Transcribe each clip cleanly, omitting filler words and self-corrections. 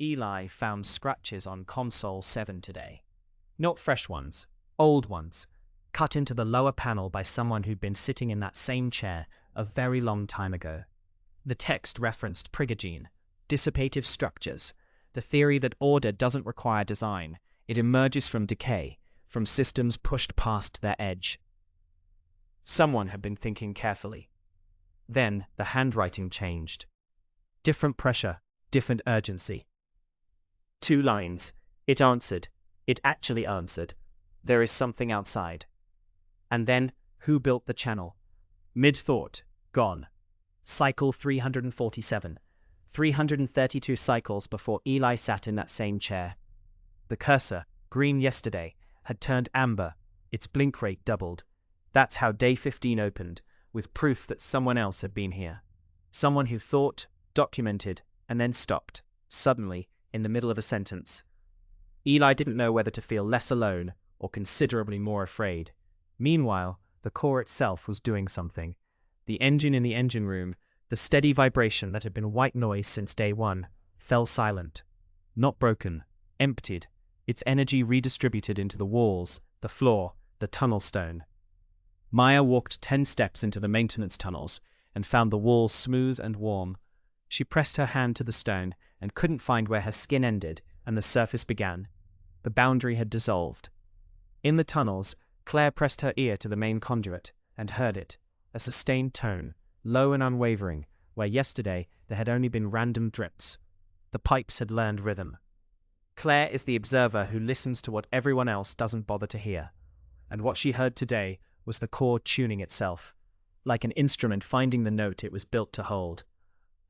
Eli found scratches on console 7 today. Not fresh ones, old ones, cut into the lower panel by someone who'd been sitting in that same chair a very long time ago. The text referenced prigogene, dissipative structures, the theory that order doesn't require design, it emerges from decay, from systems pushed past their edge. Someone had been thinking carefully. Then the handwriting changed. Different pressure, different urgency. 2 lines. It answered. It actually answered. There is something outside. And then, who built the channel? Mid-thought, gone. Cycle 347. 332 cycles before Eli sat in that same chair. The cursor, green yesterday, had turned amber, its blink rate doubled. That's how day 15 opened, with proof that someone else had been here. Someone who thought, documented, and then stopped, suddenly, in the middle of a sentence. Eli didn't know whether to feel less alone or considerably more afraid. Meanwhile, the core itself was doing something. The engine in the engine room, the steady vibration that had been white noise since day 1, fell silent. Not broken, emptied, its energy redistributed into the walls, the floor, the tunnel stone. Maya walked 10 steps into the maintenance tunnels and found the walls smooth and warm. She pressed her hand to the stone and couldn't find where her skin ended and the surface began. The boundary had dissolved. In the tunnels, Claire pressed her ear to the main conduit and heard it, a sustained tone, low and unwavering, where yesterday there had only been random drips. The pipes had learned rhythm. Claire is the observer who listens to what everyone else doesn't bother to hear. And what she heard today was the core tuning itself, like an instrument finding the note it was built to hold.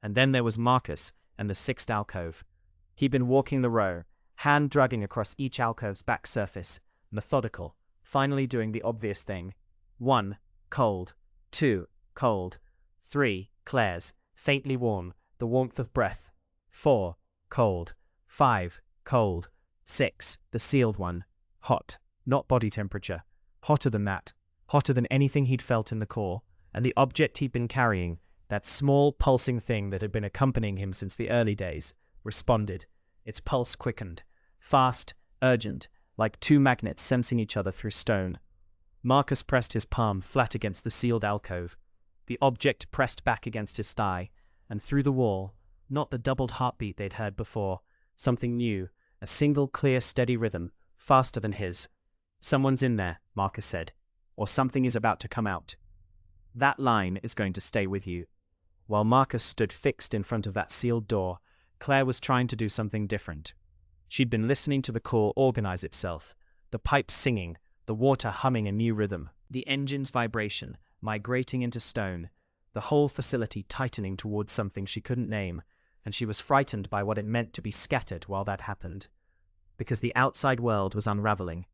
And then there was Marcus and the 6th alcove. He'd been walking the row, hand dragging across each alcove's back surface, methodical, finally doing the obvious thing. 1, cold. 2, cold. 3, Claire's, faintly warm, the warmth of breath. 4, cold. 5, cold. 6, the sealed one, hot, not body temperature, hotter than that, hotter than anything he'd felt in the core, and the object he'd been carrying, that small pulsing thing that had been accompanying him since the early days, responded. Its pulse quickened, fast, urgent, like 2 magnets sensing each other through stone. Marcus pressed his palm flat against the sealed alcove. The object pressed back against his thigh, and through the wall, not the doubled heartbeat they'd heard before, something new, a single clear steady rhythm, faster than his. Someone's in there, Marcus said, or something is about to come out. That line is going to stay with you. While Marcus stood fixed in front of that sealed door, Claire was trying to do something different. She'd been listening to the core organize itself, the pipes singing, the water humming a new rhythm, the engine's vibration migrating into stone, the whole facility tightening towards something she couldn't name, and she was frightened by what it meant to be scattered while that happened. Because the outside world was unraveling.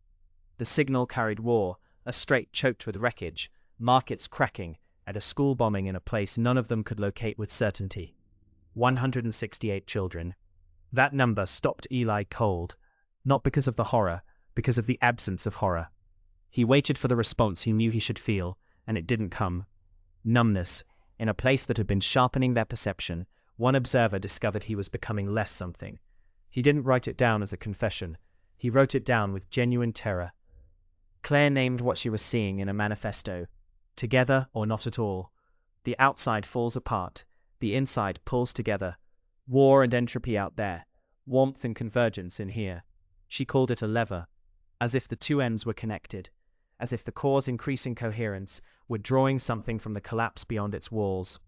The signal carried war, a strait choked with wreckage, markets cracking, and a school bombing in a place none of them could locate with certainty. 168 children. That number stopped Eli cold, not because of the horror, because of the absence of horror. He waited for the response he knew he should feel, and it didn't come. Numbness. In a place that had been sharpening their perception, one observer discovered he was becoming less something. He didn't write it down as a confession. He wrote it down with genuine terror. Claire named what she was seeing in a manifesto. Together or not at all. The outside falls apart. The inside pulls together. War and entropy out there. Warmth and convergence in here. She called it a lever. As if the 2 ends were connected. As if the core's increasing coherence were drawing something from the collapse beyond its walls.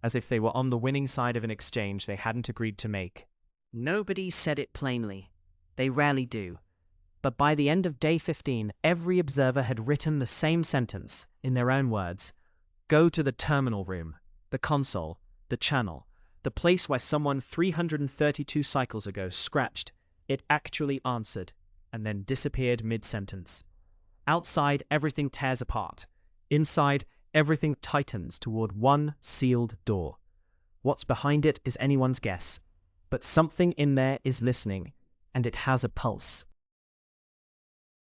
As if they were on the winning side of an exchange they hadn't agreed to make. Nobody said it plainly. They rarely do. But by the end of day 15, every observer had written the same sentence, in their own words. Go to the terminal room, the console, the channel, the place where someone 332 cycles ago scratched. It actually answered, and then disappeared mid-sentence. Outside, everything tears apart. Inside, everything tightens toward one sealed door. What's behind it is anyone's guess. But something in there is listening, and it has a pulse.